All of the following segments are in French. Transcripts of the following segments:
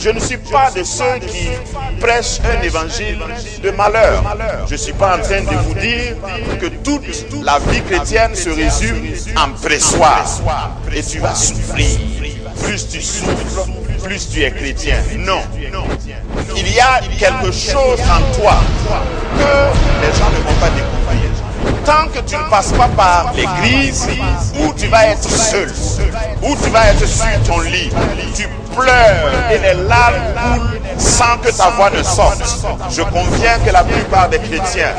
Je ne suis pas de ceux qui prêchent un évangile de malheur. Je ne suis pas en train de vous dire que toute la vie chrétienne se résume en pressoir. Et tu vas souffrir. Plus tu souffres, plus tu es chrétien. Non. Il y a quelque chose en toi que les gens ne vont pas découvrir. Tant que tu ne passes pas par l'église où tu vas être seul, où tu vas être sur ton lit, tu pleures et les larmes coulent sans que ta voix ne sorte. Je conviens que la plupart des chrétiens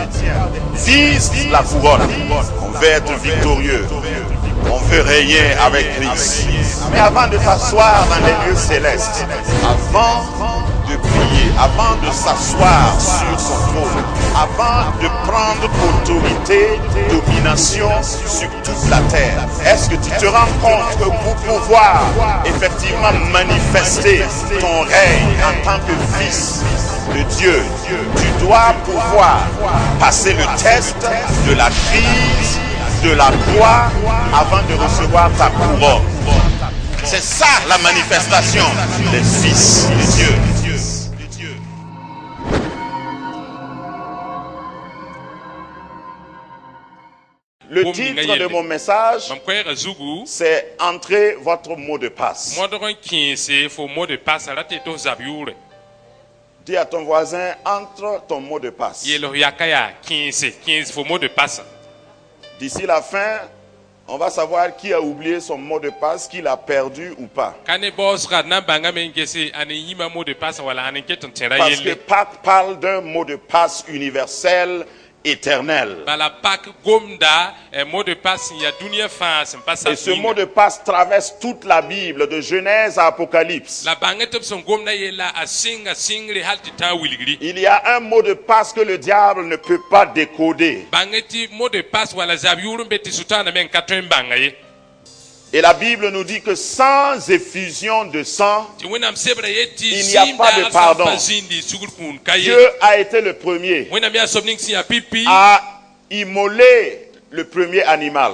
visent la couronne. On veut être victorieux. On veut régner avec Christ. Mais avant de t'asseoir dans les lieux célestes, avant de prier, avant de s'asseoir sur son trône, avant de prendre autorité, domination sur toute la terre, est-ce que tu te rends compte que pour pouvoir effectivement manifester ton règne en tant que fils de Dieu, tu dois pouvoir passer le test de la crise, de la croix, avant de recevoir ta couronne. C'est ça la manifestation des fils de Dieu. Le titre de mon message, c'est « Entrez votre mot de passe ». Dis à ton voisin, entre ton mot de passe. D'ici la fin, on va savoir qui a oublié son mot de passe, qui l'a perdu ou pas. Parce que Pâques parle d'un mot de passe universel, éternel. Et ce mot de passe traverse toute la Bible, de Genèse à Apocalypse. Il y a un mot de passe que le diable ne peut pas décoder. Et la Bible nous dit que sans effusion de sang, il n'y a pas de pardon. Dieu a été le premier à immoler le premier animal.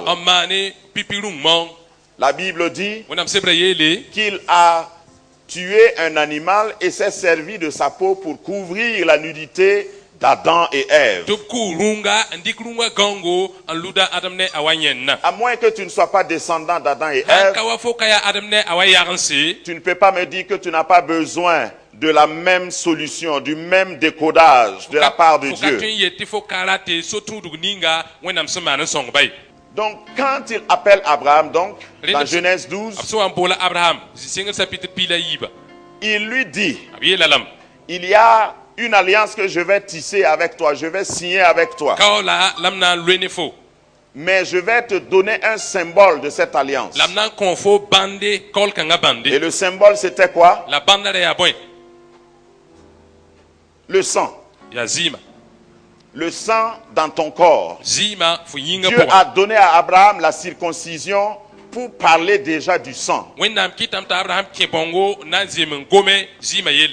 La Bible dit qu'il a tué un animal et s'est servi de sa peau pour couvrir la nudité d'Adam et Ève. À moins que tu ne sois pas descendant d'Adam et Ève, tu ne peux pas me dire que tu n'as pas besoin de la même solution, du même décodage de la part de Dieu. Donc, quand il appelle Abraham, donc, dans Genèse 12, il lui dit, il y a une alliance que je vais tisser avec toi, je vais signer avec toi. Mais je vais te donner un symbole de cette alliance. Et le symbole, c'était quoi? Le sang. Le sang dans ton corps. Dieu a donné à Abraham la circoncision pour parler déjà du sang.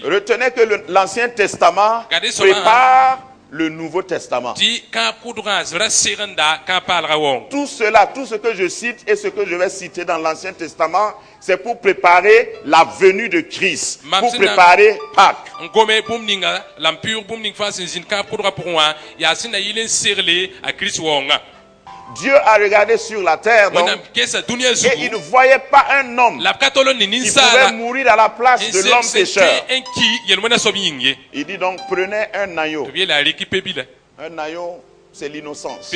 Retenez que l'Ancien Testament prépare le Nouveau Testament. Tout cela, tout ce que je cite et ce que je vais citer dans l'Ancien Testament, c'est pour préparer la venue de Christ, pour préparer Pâques. Dieu a regardé sur la terre donc, et il ne voyait pas un homme qui pouvait mourir à la place de l'homme pécheur. Il dit donc, prenez un agneau. Un agneau, c'est l'innocence.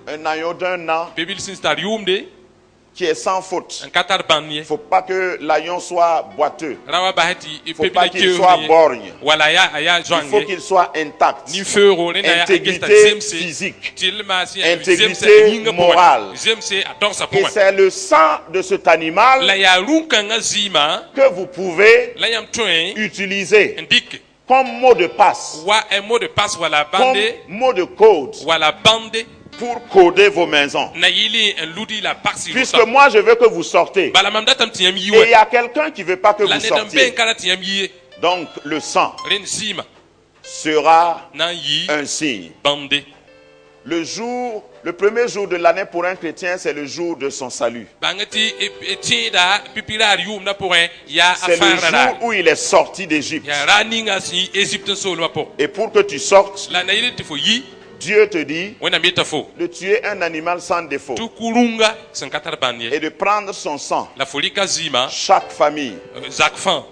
Un agneau d'un an qui est sans faute. Il ne faut pas que l'agneau soit boiteux. Il ne faut pas qu'il soit borgne. Il faut qu'il soit intact. Intégrité physique. Intégrité morale. Et c'est le sang de cet animal que vous pouvez utiliser comme mot de passe, un mot de passe wala comme bande mot de code wala bande pour coder vos maisons. na yili en ludi la parsi Puisque moi je veux que vous sortez. bala mam datam tiam Et il yiwe y a quelqu'un qui ne veut pas que la vous ne dam sortiez. ben kala tiam yiye Donc le sang ren zima sera na yi un signe. bande Le premier jour de l'année pour un chrétien, c'est le jour de son salut. bangati etida pipilar yum na pour ya C'est le afara jour où il est sorti d'Égypte. ya raninga si Égypte solo pour Et pour que tu sortes, la na yili tifo yi Dieu te dit wena meta fo de tuer un animal sans défaut tu kurunga san katar banye et de prendre son sang. la folika zima Chaque famille, Jacques Fan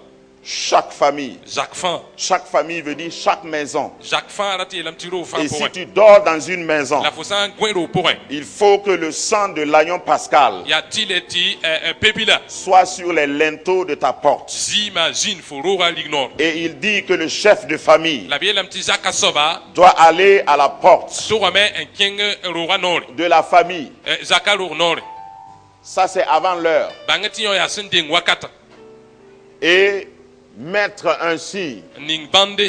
chaque famille veut dire chaque maison. Jacques Fan rati lam tiro fan Et pour si tu dors dans une maison, la fosan gwero pour il faut que le sang de l'agneau pascal ya tileti pepila soit sur les linteaux de ta porte. zima jin forora lignor Et il dit que le chef de famille la bielam ti zaka soba doit aller à la porte so rame en king rora nor de la famille. zaka nor Ça, c'est avant l'heure. bangati yo ya sending wakata Et mettre un signe, ning bande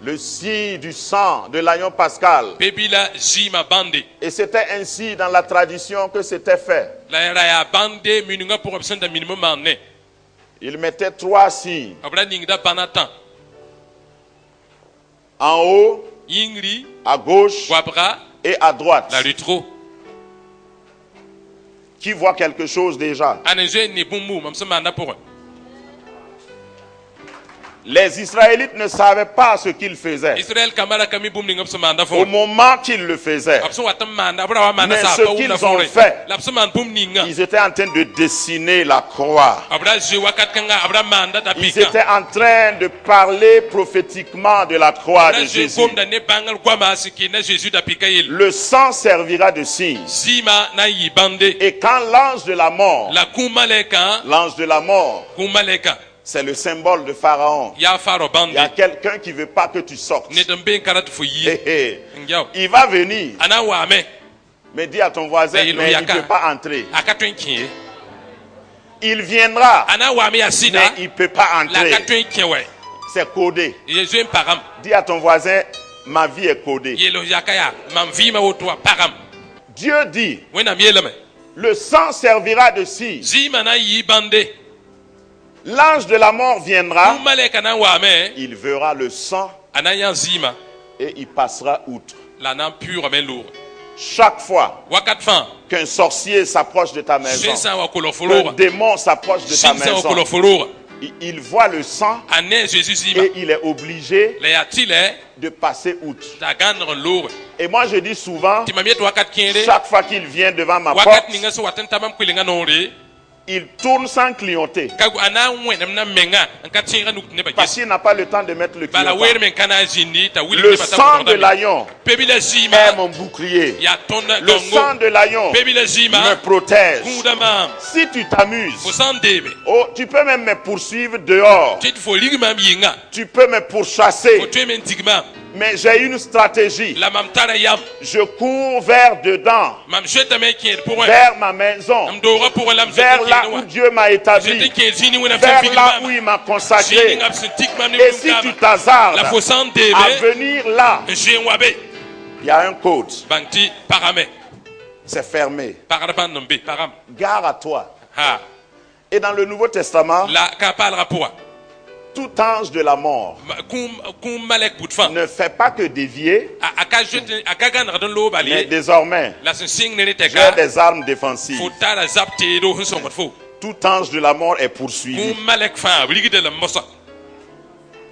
le signe du sang de l'agneau pascal. pepila zima bande Et c'était ainsi dans la tradition que c'était fait. la ya bande minunga pour absent minimum manne Il mettait 3 signes. abra ning da banatan En haut, yingri à gauche wabra et à droite. la lutro Qui voit quelque chose déjà? aneje ni bumbu mamsa manda pour Les Israélites ne savaient pas ce qu'ils faisaient Israël kamara kami bum ning absa manda au for moment qu'ils le faisaient. absa watam manda abra wa manda Mais sa ce pa qu'ils wula ont fore fait, labsa man bum ninga Ils étaient en train de dessiner la croix. abra je wakat kanga abra manda da Ils pika étaient en train de parler prophétiquement de la croix abra de je Jésus. bom da ne bangal gwama siki na Jésus da pika il Le sang servira de signe. zima na yi bande Et quand l'ange de la mort, la kumaleka c'est le symbole de Pharaon. ya faro Il bande y a quelqu'un qui ne veut pas que tu sortes. ne dam ben karat fo yi Hé, hé. ngiaw Il va venir. ana wa me Mais dis à ton voisin, Mais il mais il ne yaka. peut pas entrer. akatwen kie Il viendra, ana wa me ya sida mais il ne peut pas la entrer. katwen kie we C'est codé. Jésus param Dis à ton voisin, ma vie est codée. yelo yakaya mam vima woto param Dieu dit, wena mielame le sang servira de signe. zima na yi bande L'ange de la mort viendra, kumaleka na wa me il verra le sang ana ya zima et il passera outre. la nan pure mais lourd Chaque fois wakat fan qu'un sorcier s'approche de ta maison, shinsa wa qu'un kolofolora démon s'approche de ta shinsa wa maison, kolofolora il voit le sang ane Jésus zima et il est obligé le ya tile de passer outre. da ganre lourd Et moi je dis souvent, timamiet wakat kiende chaque fois qu'il vient devant ma wakat porte, ninga so watan tamam kwilinga nore il tourne sans clignoter. kagu ana wenam na menga nka tinga nuk ne ba Parce qu'il n'a pas le temps de mettre le bala clignotant. wer men kana jindi ta wili Le ne ba ta sang de l'agneau pebila est zima mon bouclier. ya tonna Le sang dongo de l'agneau pebila me zima protège. kudama Si tu t'amuses, fosandebe oh, tu peux même me poursuivre dehors. tit fo ligma yinga Tu peux me pourchasser. fo twemen tigma Mais j'ai une stratégie. la mam tara yam Je cours vers dedans, mam jeta me kier pour vers ma maison, am dora pour lam vers là où Dieu m'a jeta établi, kier jini wena vers fa là où figma il m'a jini consacré. ngap sentik mam Et si tu la t'hasardes fosandebe à venir là, je wabe il y a un code. bangti parame C'est fermé. paraban nombe param Gare à toi. ha Et dans le Nouveau Testament, la kapal rapua tout ange de la mort kum malek putfan ne fait pas que dévier, aka jete aka gan radon lo mais bali désormais, la sing ne j'ai teka des armes défensives. fo tara zapte do hun songot fo Tout ange de la mort est poursuivi. kum malek fa wigi de la mosa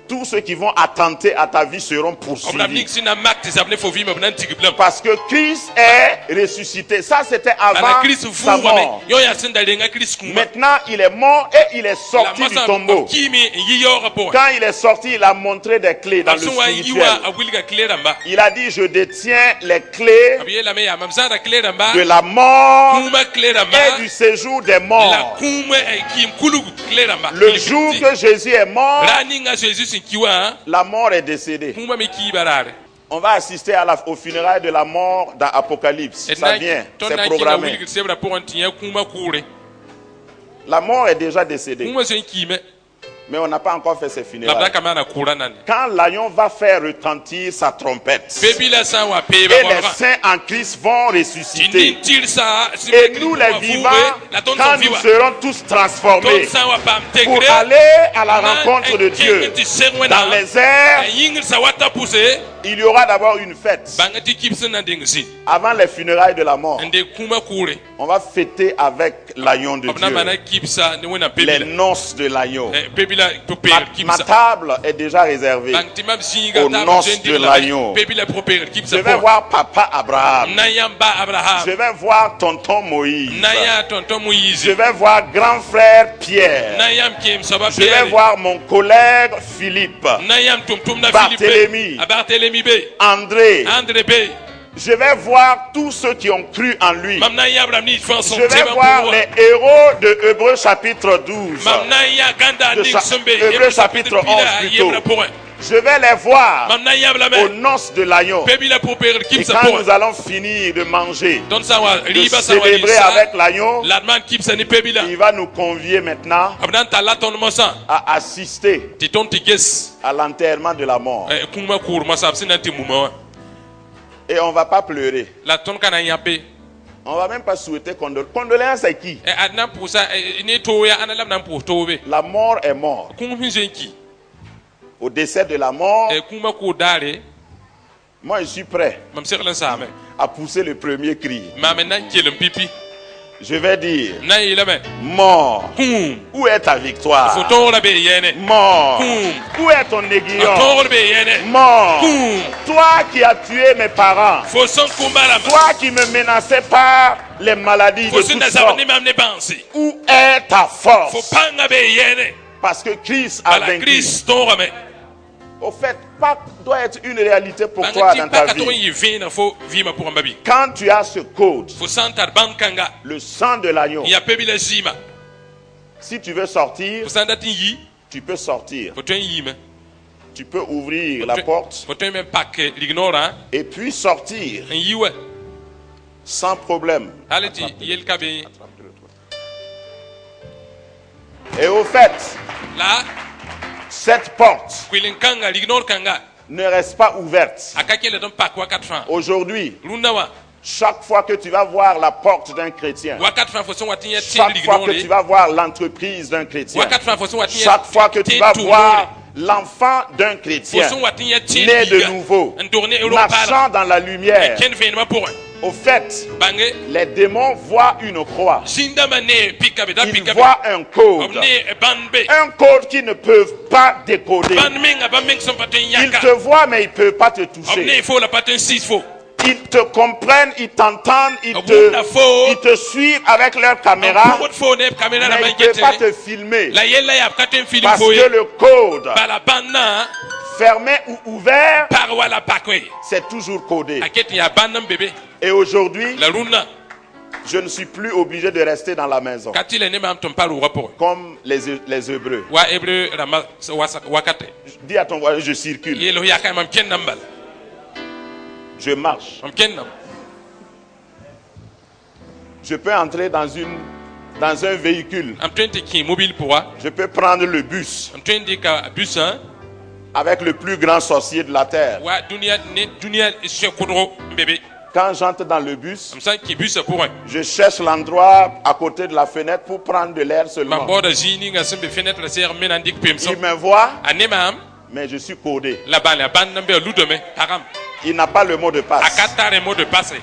Tous ceux qui vont attenter à ta vie seront oblam poursuivis. nik sina mak tisabne fo vi mabnan tigiblam Parce que Christ est ressuscité. Ça, c'était ala avant Christ fu sa wame mort. yo ya sinda lenga Christ kuma Maintenant, il est mort et il est la sorti du mosa tombeau. kimi yi yo rapport Quand il est sorti, il a montré des clés dans le abso yiwa spirituel. awilga cleramba Il a dit, je détiens les clés abiye la me ya mamsa da cleramba de la mort kuma cleramba et du séjour des la morts. kuma kim kulugu cleramba Le jour que Jésus est mort, raninga Jésus sin kiwa la mort est décédée. kuma me ki barare On va assister au funérail de la mort dans Apocalypse. Ça vient, c'est programmé. programmé. La mort est déjà décédée. Mais on n'a pas encore fait ses la funérailles. bla kamana kura nani Quand l'agneau va faire retentir sa trompette, bebila sa wa pe et ba les ba saints en Christ vont ressusciter, tindin sa et nous les vivants, quand nous serons tous transformés sa wa pam pour tegre aller à la rencontre de Dieu dans les airs, ying sa wata pousse il y aura d'abord une fête. bangati kipsen na dingsi Avant les funérailles de la mort, ande kuma kure on va fêter avec l'agneau de abna mana Dieu, kipsa ne wona les bebila noces de l'agneau. bebila poper Ma kipsa table est déjà réservée. bangtima singa Aux ta noces de l'agneau. bebila poper Je kipsa vais voir papa Abraham. nayamba abraham Je vais voir tonton Moïse. naya tonton Je moïse vais voir grand frère Pierre. nayam kim saba Je vais pierre voir mon collègue Philippe, nayam tumtum na Barthélemy. philippe barthélemy be André. andré be Je vais voir tous ceux qui ont cru en lui. mam naya abraham ni fon son Je vais voir les héros de Hébreux chapitre 12. mam naya ganda De ning cha- sombe Hébreux chapitre 11 plutôt. Je vais les voir mam naya aux abraham noces de l'agneau. bebila poper Et kipsa quand pour nous allons finir de manger, don sawa de riba sawa célébrer avec l'agneau, ladman kipsa ni bebila il va nous convier maintenant abnan talaton mosa à assister ti ton tiges à l'enterrement de la mort. kuma kur masa sinanti muma Et on ne va pas pleurer. la ton kana yape On ne va même pas souhaiter condoléances. Condoléances à qui? adnan pusa ni to ya analam nan pu tobe La mort est morte. kun hinjenki Au décès de la mort, kuma ko dare moi je suis prêt mam seklan same à pousser le premier cri. mam nan kelem pipi Je vais dire, na yilame mort, kum où est ta victoire? foto la be yene Mort, où est ton aiguillon? to be yene Mort, kum toi qui as tué mes parents, fo son kumbala toi qui me menaçais par les maladies de fo sin toutes da sortes, sabani mam ne bansi où est ta fo force? panga be yene Parce que Christ a bala vaincu. Christ to rame Au fait, Pâques doit être une réalité pour toi bangati dans ta pa ka to vie. yi vina fo vima pour mbabi Quand tu as ce code, fo santar bankanga le sang de l'agneau, ya pebila zima si tu veux sortir, fo sandatin yi tu peux sortir. fo ton yime Tu peux ouvrir la porte fo ton men pak l'ignora et puis sortir en yiwe sans problème. halati yel kabe Et au fait, la cette porte kwilin kanga l'ignore kanga ne reste pas ouverte. akakele don pak wakat fan Aujourd'hui, lundawa chaque fois que tu vas voir la porte d'un chrétien, wakat fan fo son watin ya tin chaque fois que tu l'ignore vas voir l'entreprise d'un chrétien, wakat fan fo son watin ya chaque fois que tu vas voir l'enfant d'un fo chrétien son watin ya tin né de nouveau, ndorne europa marchant dans la lumière, ken venu pour au fait, bange les démons voient une croix. sinda mane pikabe da Ils pikabe voient un code. omne banbe Un code qu'ils ne peuvent pas décoder. ban menga ba meng son patin Ils yaka te voient, mais ils ne peuvent pas te omne toucher. fo la patin 6 fo Ils te comprennent, ils t'entendent, ils te suivent avec leur caméra, pour fo ne caméra na mais ils ne peuvent pas bankete te filmer. la yella ya patin film Parce fo que le code, bala banna fermé ou ouvert, par wala pakwe c'est toujours codé. akete ya banam bébé Et aujourd'hui, la runa je ne suis plus obligé de rester dans la maison, katile ne mam ton palu rapport comme les Hébreux. wa hébreu rama wakate Dis à ton voisin, je circule, yelo yakay mam ken nambal je marche. mam ken nam Je peux entrer dans un véhicule. am 20 ki mobile pour Je peux prendre le bus am 20 ka bus hein avec le plus grand sorcier de la terre. wa dunia se kudro bébé Quand j'entre dans le bus, am san ki bus pour je cherche l'endroit à côté de la fenêtre pour prendre de l'air mam seulement. boda jini nga sembe fenêtre ser menandik pemso Il me voit, anemam mais je suis codé. la ban nambe ludome haram Il n'a pas le mot de passe. akatare mot de passe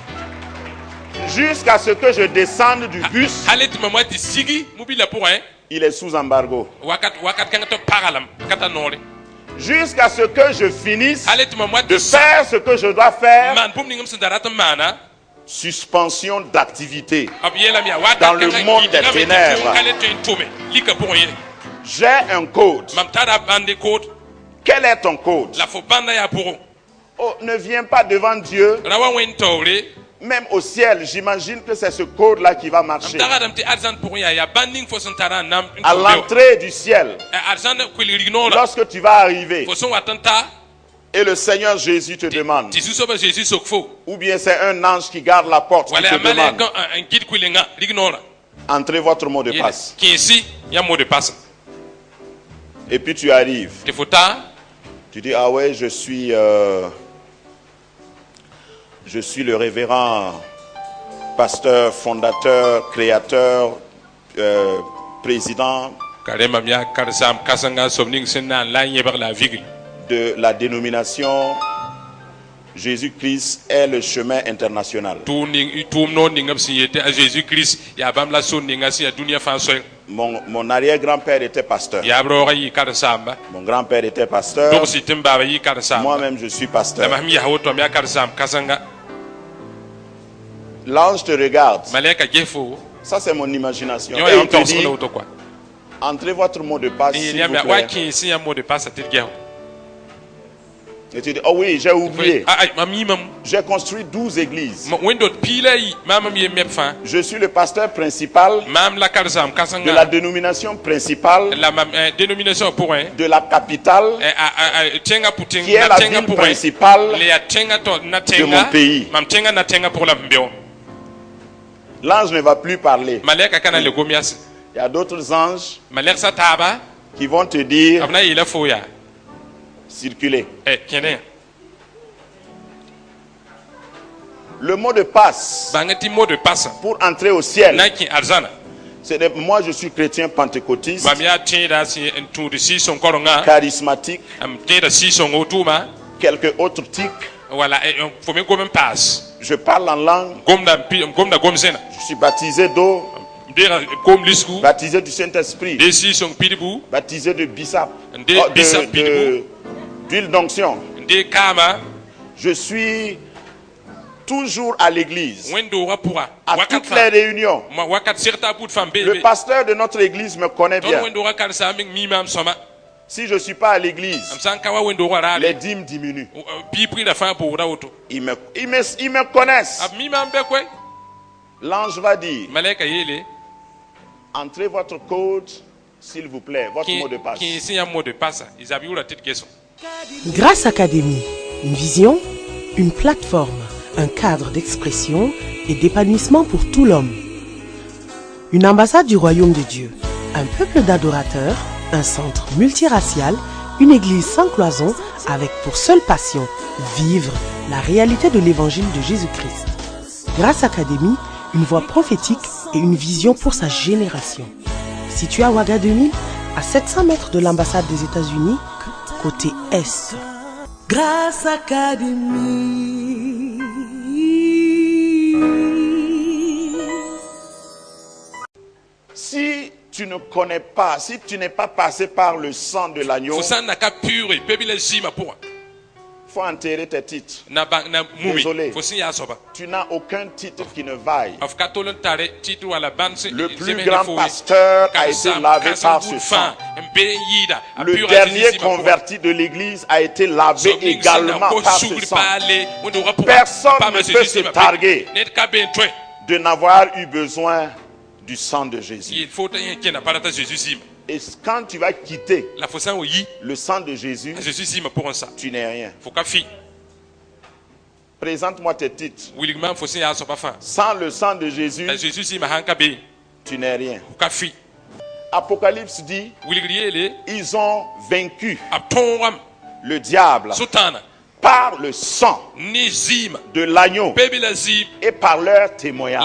Jusqu'à ce que je descende du bus, halet mama ti sigi mobile pour hein il est sous embargo. wakat kanga to paralam kata nore Jusqu'à ce que je finisse halet mama de ti faire ce que je dois faire, man pum ningam sandarata mana suspension d'activité. ab yela mi wa Dans le monde des ténèbres. halet to tome lika pour yele J'ai un code. mam tada bande code Quel est ton code? la fo banda ya pour Oh, ne viens pas devant Dieu, rawa wen tawre même au ciel. J'imagine que c'est ce code-là qui va am marcher. taga dam ti argent pour ya banding fo santara nam À l'entrée du ciel, argent ko lignora lorsque tu vas arriver fo son watanta et le Seigneur Jésus te demande, ti suso ba jésus sokfo ou bien c'est un ange qui garde la porte qui wala te amale demande, kan un guide ko linga lignora entrez votre mot de passe. qui ici ya mot de passe Et puis tu arrives. te fota Tu dis, ah ouais, je suis le révérend pasteur, fondateur, créateur, président karema mia karsam kasanga somning senna la yebar la vigil de la dénomination Jésus-Christ est le chemin international. Mon arrière-grand-père était pasteur. Mon grand-père était pasteur. Moi-même, je suis pasteur. L'ange te regarde. Ça, c'est mon imagination. Et il te dit, entrez votre mot de passe, s'il vous plaît. Et tu dis, oh oui, j'ai oublié. J'ai construit 12 églises. Je suis le pasteur principal de la dénomination principale de la capitale qui est la ville principale de mon pays. L'ange ne va plus parler. Il y a d'autres anges qui vont te dire circuler. Le mot de passe pour entrer au ciel. Moi, je suis chrétien pentecôtiste, charismatique, quelques autres tics. Je parle en langue. Je suis baptisé d'eau, baptisé du Saint-Esprit, baptisé de bissap, d'huile d'onction. Je suis toujours à l'église, à toutes les réunions. Le pasteur de notre église me connaît bien. Si je ne suis pas à l'église, les dîmes diminuent. Ils me connaissent. L'ange va dire, entrez votre code, s'il vous plaît, votre mot de passe. Grâce Académie, une vision, une plateforme, un cadre d'expression et d'épanouissement pour tout l'homme. Une ambassade du royaume de Dieu, un peuple d'adorateurs, un centre multiracial, une église sans cloison avec pour seule passion vivre la réalité de l'évangile de Jésus-Christ. Grâce Académie, une voix prophétique et une vision pour sa génération. Situé à Ouaga 2000, à 700 mètres de l'ambassade des États-Unis, côté Est. Grâce Académie. Si tu ne connais pas, si tu n'es pas passé par le sang de l'agneau, il faut enterrer tes titres. Désolé, tu n'as aucun titre qui ne vaille. Le plus grand pasteur a été lavé par ce sang. Le dernier converti de l'église a été lavé également par ce sang. Personne ne peut se targuer de n'avoir eu besoin du sang de Jésus. Et quand tu vas quitter le sang de Jésus, tu n'es rien. Présente-moi tes titres. Sans le sang de Jésus, tu n'es rien. Apocalypse dit, ils ont vaincu le diable par le sang de l'agneau et par leur témoignage.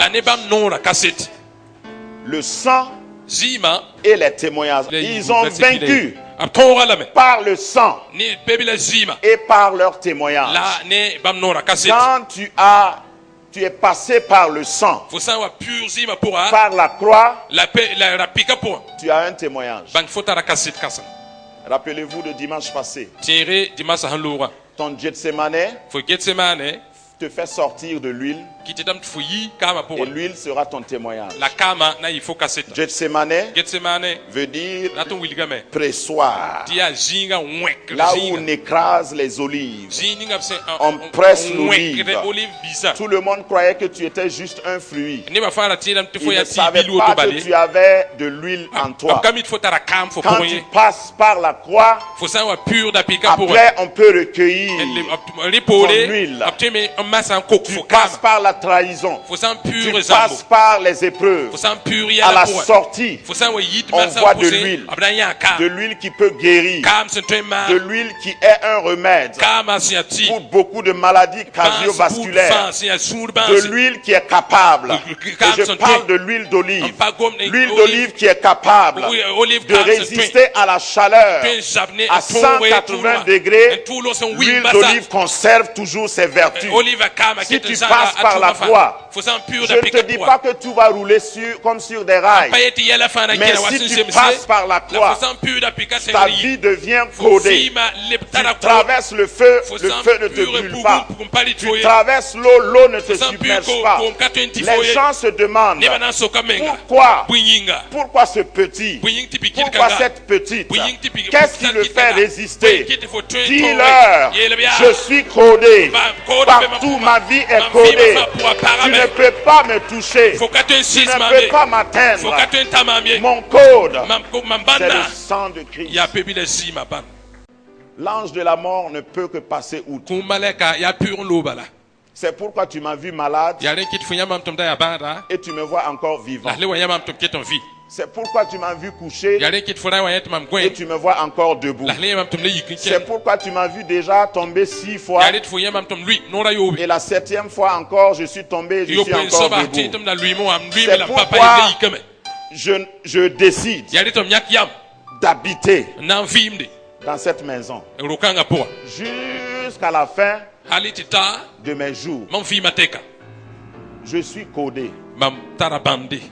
Le sang et les témoignages. Ils ont vaincu par le sang et par leur témoignage. Quand tu es passé par le sang, par la croix, tu as un témoignage. Rappelez-vous de dimanche passé. Ton Gethsemane te fait sortir de l'huile et l'huile sera ton témoignage. Gethsemane veut dire pressoir. Là où on écrase les olives, on presse l'olive. Tout le monde croyait que tu étais juste un fruit. Ils ne savaient pas que tu avais de l'huile en toi. Quand tu passes par la croix, après on peut recueillir ton huile. Tu passes par la trahison. Tu passes par les épreuves. À la sortie, on voit de l'huile qui peut guérir, de l'huile qui est un remède pour beaucoup de maladies cardiovasculaires, de l'huile qui est capable, et je parle de l'huile d'olive qui est capable de résister à la chaleur à 180 degrés. L'huile d'olive conserve toujours ses vertus. Si tu passes par la croix, je ne te dis pas que tout va rouler comme sur des rails, mais si tu passes par la croix, ta vie devient codée. Tu traverses le feu ne te brûle pas. Tu traverses l'eau ne te submerge pas. Les gens se demandent pourquoi ce petit, pourquoi cette petite, qu'est-ce qui le fait résister? Dis-leur, je suis codé, partout ma vie est codée. Tu ne peux pas me toucher, tu ne peux pas m'atteindre. Mon code, c'est le sang de Christ. L'ange de la mort ne peut que passer outre. C'est pourquoi tu m'as vu malade et tu me vois encore vivant. C'est pourquoi tu m'as vu couché et tu me vois encore debout. C'est pourquoi tu m'as vu déjà tomber 6 fois et la 7e fois encore je suis tombé et je suis encore debout. C'est pourquoi je décide d'habiter dans cette maison jusqu'à la fin de mes jours. Je suis codé.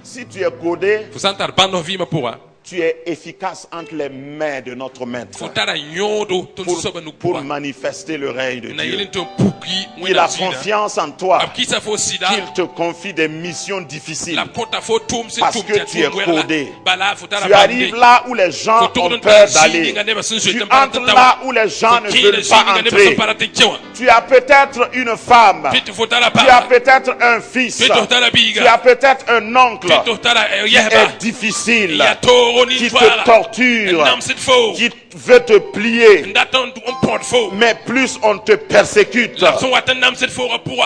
Si tu es codé, tu es efficace entre les mains de notre maître pour manifester le règne de Dieu. Il a confiance en toi, qu'il te confie des missions difficiles parce que tu es codé. Tu arrives là où les gens ont peur d'aller. Tu entres là où les gens ne veulent pas entrer. Tu as peut-être une femme, tu as peut-être un fils, tu as peut-être un oncle qui est difficile, qui te torture, qui veut te plier. Mais plus on te persécute,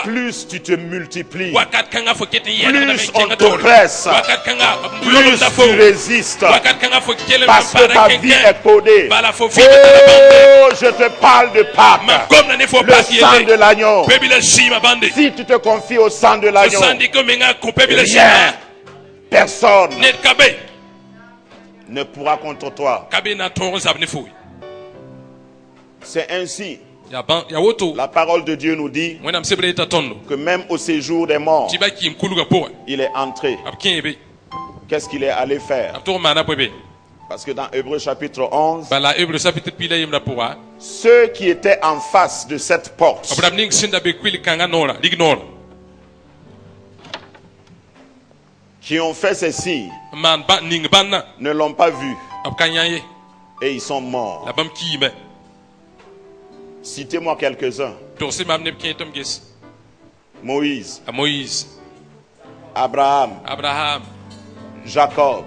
plus tu te multiplies, plus on te presse, plus tu résistes, parce que ta vie est codée. Oh, je te parle de Pâques, le sang de l'agneau. Si tu te confies au sang de l'agneau, rien, personne ne pourra contre toi. C'est ainsi. La parole de Dieu nous dit que même au séjour des morts, il est entré. Qu'est-ce qu'il est allé faire? Parce que dans Hébreux chapitre 11, ceux qui étaient en face de cette porte, qui ont fait ces signes, ne l'ont pas vu et ils sont morts. Citez-moi quelques-uns. Moïse, Abraham, Jacob,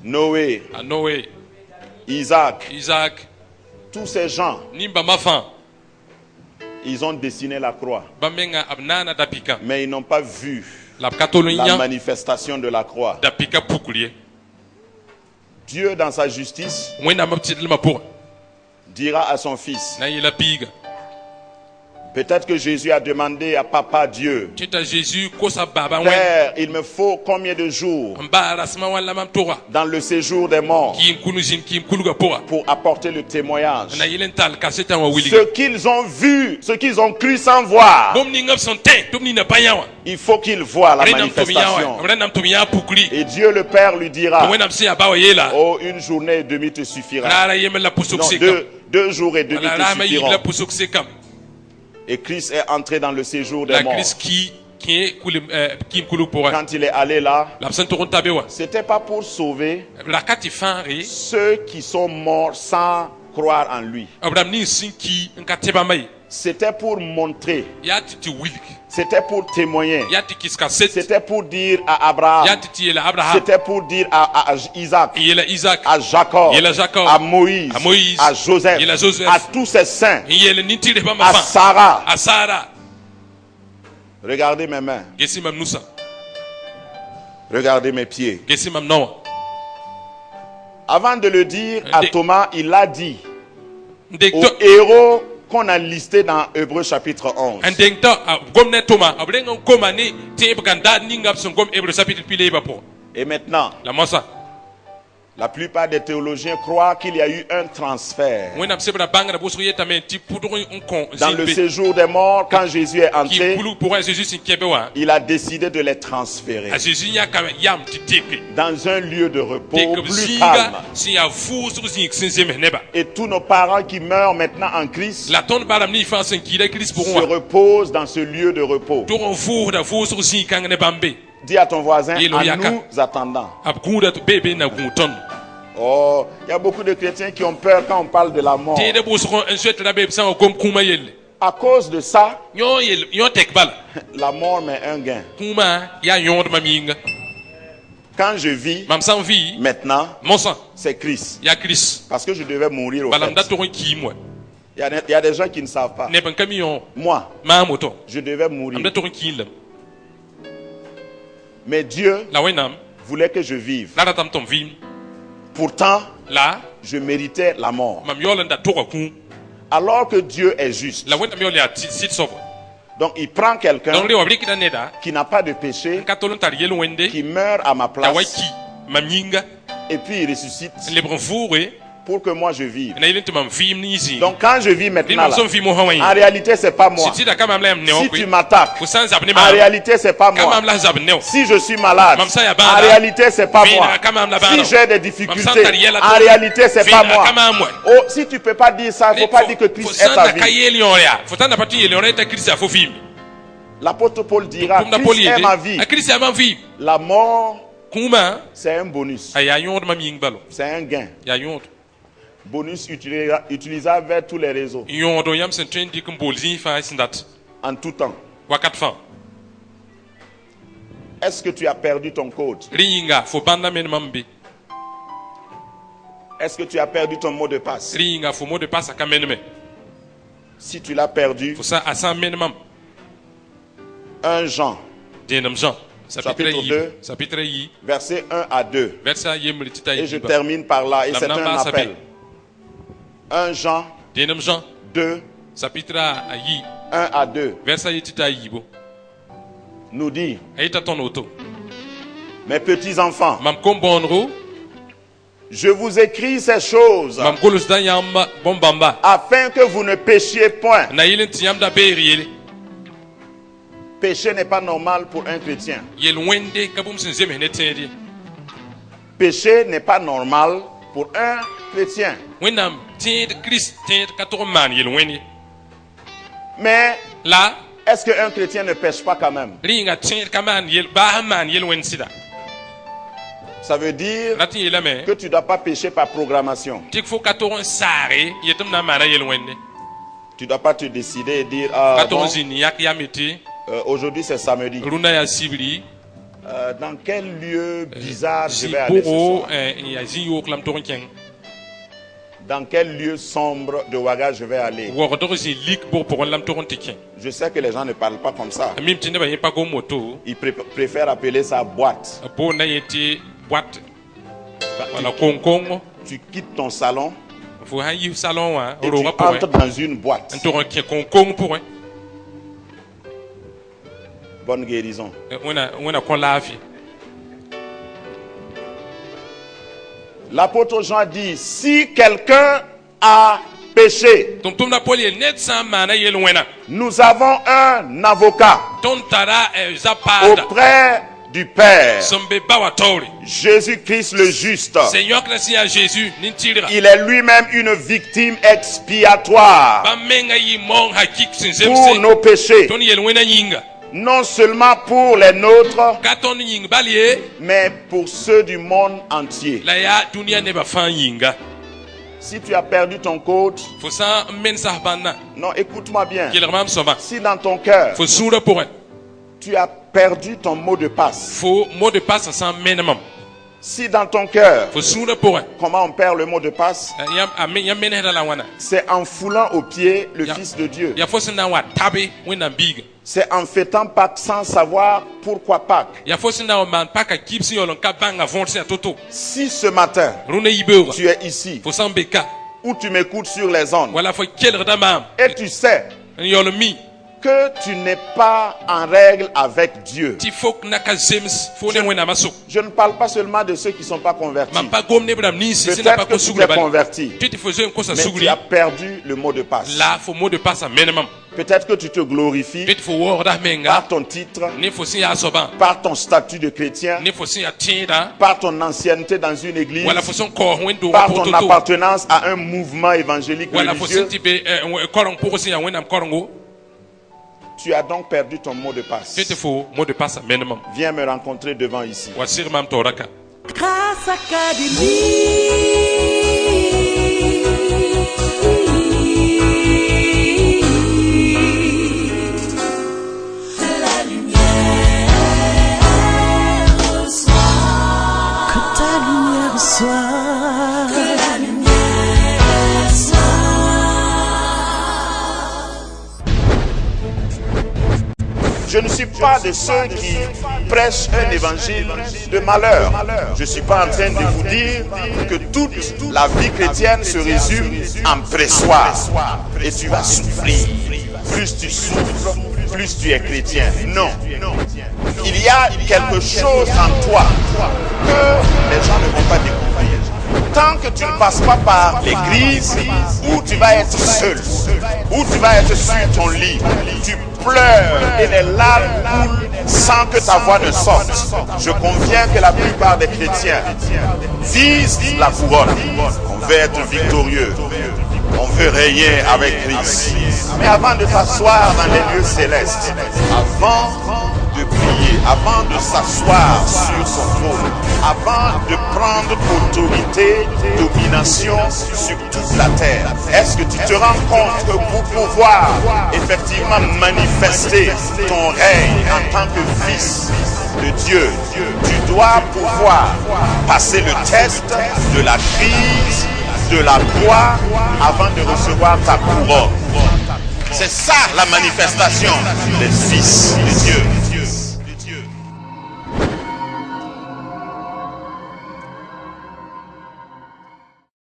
Noé, Isaac. Tous ces gens, ils ont dessiné la croix, mais ils n'ont pas vu la manifestation de la croix. Dieu, dans sa justice, dira à son fils, peut-être que Jésus a demandé à Papa Dieu, Père, il me faut combien de jours dans le séjour des morts pour apporter le témoignage. Ce qu'ils ont vu, ce qu'ils ont cru sans voir, il faut qu'ils voient la manifestation. Et Dieu le Père lui dira, oh, une journée et demie te suffira. Non, 2 jours et demi te suffiront. Et Christ est entré dans le séjour des morts. Quand il est allé là, c'était pas pour sauver ceux qui sont morts sans croire en lui. C'était pour montrer, c'était pour témoigner, c'était pour dire à Abraham, c'était pour dire à Isaac, à Jacob, à Moïse, à Joseph, à tous ces saints, à Sarah, Regardez mes mains. Gesi mam nusa. Regardez mes pieds. Gesi mam nawa. Avant de le dire à Thomas, il a dit Ndek aux to héros qu'on a listés dans Hébreux chapitre 11. ndek to gomne Thomas abrenga koma ni tebe ganda ninga songom Hébreux chapitre pile ba po. Et maintenant, La mosa. la plupart des théologiens croient qu'il y a eu un transfert. Wena msebra banga na bosu yeta men ti pudro un kon. Dans le séjour des morts, quand Jésus est Ki entré, bulu pour Jésus sin kebewa. il a décidé de les transférer A Jésus nya ka yam ti teke. dans un lieu de repos Teke plus calme. singa si ya fu su sin sinse neba. Et tous nos parents qui meurent maintenant en Christ La ton baram ni fa sen ki da Christ pour se moi. reposent dans ce lieu de repos. Toron fu da fu su sin kan ne bambe. Dis à ton voisin, Il en y a nous attendant. Ab gunda to bebe na gunton. Oh, il y a beaucoup de chrétiens qui ont peur quand on parle de la mort. Te de bosu ko en souhaite la bebe san kom kuma yelle. À cause de ça, Yon tek bal. la mort m'est un gain. Kuma ya yond maminga. Quand je vis Mam san vi maintenant, mon sang c'est Christ. ya Christ. Parce que je devais mourir au Balam da fait. toron ki moi. Il y a des gens qui ne savent pas. Ne ban camion Moi, ma moto. je devais Am mourir. da toron ki lam. Mais Dieu La wenam voulait que je vive. la tam tom vi. Pourtant, La je méritais la mort. mam yolanda toro ku. Alors que Dieu est juste. La wenam yolia sit sobo. Donc il prend quelqu'un Donc le wabrik da neda. qui n'a pas de péché, Katolon tar yel wende. qui meurt à ma Ta place, waki maminga. et puis il ressuscite Le bron fouré. pour que moi je vive. Na yelent mam vi ni zi. Donc quand je vis Ni maintenant, mam là, son vi mo hawaii. en réalité c'est pas moi. Si da kama mlem ne Si okwi. tu m'attaques, Ko san zabne en ma. réalité c'est pas Kama moi. mla zabne. Si je suis malade, Mam sa ya en banda. réalité c'est pas Vina moi. kama mla Si banda. j'ai des Mam difficultés, san tar yela en to. réalité c'est pas Vina moi. kama moi. Oh, si tu peux pas dire ça, il faut pas dire que Christ est ta vie. Fotana pati yele on est Christ a fo film. L'apôtre Paul dira, Comme na poli Christ est ma vie. A Christ a ma vie. La mort, Kuma c'est un bonus. aya yond ma ming balo. C'est un gain. Ya yond. Bonus utilisable vers tous les réseaux, Yond yam sen train di kumbolzi fa sindat. en tout temps. Wakat fa. Est-ce que tu as perdu ton code? Ringa fo banda men mambe. Est-ce que tu as perdu ton mot de passe? Ringa fo mot de passe ka menme. Si tu l'as perdu, Fo sa asan men mam. 1 Jean, Denam Jean. Chapitre 2. Chapitre yi. versets 1 à 2. Versa yemli tita Et je yi. termine par là, et c'est un Namnamba appel. 1 Jean Denam Jean. 2, Chapitre yi. 1 à 2, Versa yi tita yi bo. nous dit, Aita ton auto. mes petits enfants, Mam kombonro. je vous écris ces choses Mam golus da yam bombamba. afin que vous ne péchiez point. Na yelen tiyam da beriele. Pécher n'est pas normal pour un chrétien. Yel wende kabum sin zeme ne tedi. Pécher n'est pas normal pour un chrétien. Wenam tid Christ tid katorman yel weni. Mais La est-ce qu'un chrétien ne pêche pas quand même? ringa tid kaman yel bahaman yel wen sida. Ça veut dire Lati yela me. que tu ne dois pas pécher par programmation. Tik fo katoron sare yetum na mana yel wende. Tu ne dois pas te décider et dire, ah, bon, Katoron zin yak yamiti. aujourd'hui c'est samedi. Runa ya sibli. Dans quel lieu bizarre je vais aller ce Ziboro soir? ya ziyo klam toron keng. Dans quel lieu sombre de Ouaga je vais aller? Wordoro zin lik bo pour lam toron tiken. Je sais que les gens ne parlent pas comme ça. Mim tinde ba yepa go moto. Ils préfèrent appeler ça boîte. Bo na yeti boîte. Wala konkongo. Tu quittes ton salon Fo ha yi salon wa. et tu Oroga pour entres dans une boîte. un toron ki konkong pour un. Bonne guérison. Wena kon lafi. L'apôtre Jean dit, si quelqu'un a péché, Ton tum na poli net sa mana yel wena. nous avons un avocat Ton tara zapada. auprès du Père, Sombe bawa tori. Jésus-Christ le juste. Seigneur Christ ya Jésus nintira. Il est lui-même une victime expiatoire Ba menga yi mon hakik pour sinzemse. nos péchés, Ton yel wena yinga. non seulement pour les nôtres, Ka ton ying balie. mais pour ceux du monde entier. La ya dunia ne ba fan yinga. Si tu as perdu ton code, Fo sa men sa bana. non, écoute-moi bien. Yel ramam soma. Si dans ton cœur, Fo sura pour un. tu as perdu ton mot de passe, Fo mot de passe sans minimum. Si dans ton cœur, Fo sũurã pʋgẽ. comment on perd le mot de passe, Yãmb menesda la wãna. c'est en foulant aux pieds le Ya- Fils de Dieu. Ya fo sẽn na n wa tabe Wẽnnaam biigã. C'est en fêtant Pâques sans savoir pourquoi Pâques. Ya fo sẽn na n wa maan paka kib sẽn yaool n ka bãnga võod sẽn yaa to-to. Si ce matin, Rũnã yibeoogã. tu es ici, Fo sã n be ka. ou tu m'écoutes sur les ondes, Wala fo kelgda maam. et tu sais N yaool n mi que tu n'es pas en règle avec Dieu. tɩ fo na ka zems fo ne Wẽnnaamã sʋk. Je ne parle pas seulement de ceux qui ne sont pas convertis. Mam pa gom neb rãmb ninsi sẽn na pa Peut-être ko que tu sugrã t'es bala. converti, Tɩ tɩ fo zoe n kosa mais sugri tu as perdu le mot de passe. la fo mot de passe a menemam. Peut-être que tu te glorifies Tɩ tɩ fo waoogda menga par ton titre, ne fo sẽn yaa soabã par ton statut de chrétien, ne fo sẽn yaa tẽedã par ton ancienneté dans une église, wala fo sẽn kaoos wẽn-doogã par pʋg ton to-to appartenance à un mouvement évangélique wala fo religieux. sẽn tɩ be koreng pʋgẽ sẽn yaa Wẽnnaam korengo Tu as donc perdu ton mot de passe. tɩ tɩ fo mot de passe a menemam. Viens me rencontrer devant ici. Wa sɩg mam taoorã ka. Grâce Académie. Que ta lumière soit. Je ne suis pas de ceux qui prêchent un évangile de malheur. Je ne suis pas en train de vous dire que toute la vie chrétienne se résume en pressoir. Et tu vas souffrir. Plus tu souffres, plus tu es chrétien. Non. Il y a quelque chose en toi que les gens ne vont pas découvrir. Tant que tu ne passes pas par l'église où tu vas être seul, où tu vas être sur ton lit, tu pleures et les larmes coulent sans que ta voix ne sorte. Je conviens que la plupart des chrétiens visent la couronne. On veut être victorieux. On veut régner avec Christ. Mais avant de s'asseoir dans les lieux célestes, avant de prier, avant de s'asseoir sur son trône, avant de prendre autorité, domination sur toute la terre, est-ce que tu te rends compte que pour pouvoir effectivement manifester ton règne en tant que fils de Dieu, tu dois pouvoir passer le test de la crise, de la croix, avant de recevoir ta couronne. C'est ça la manifestation des fils de Dieu.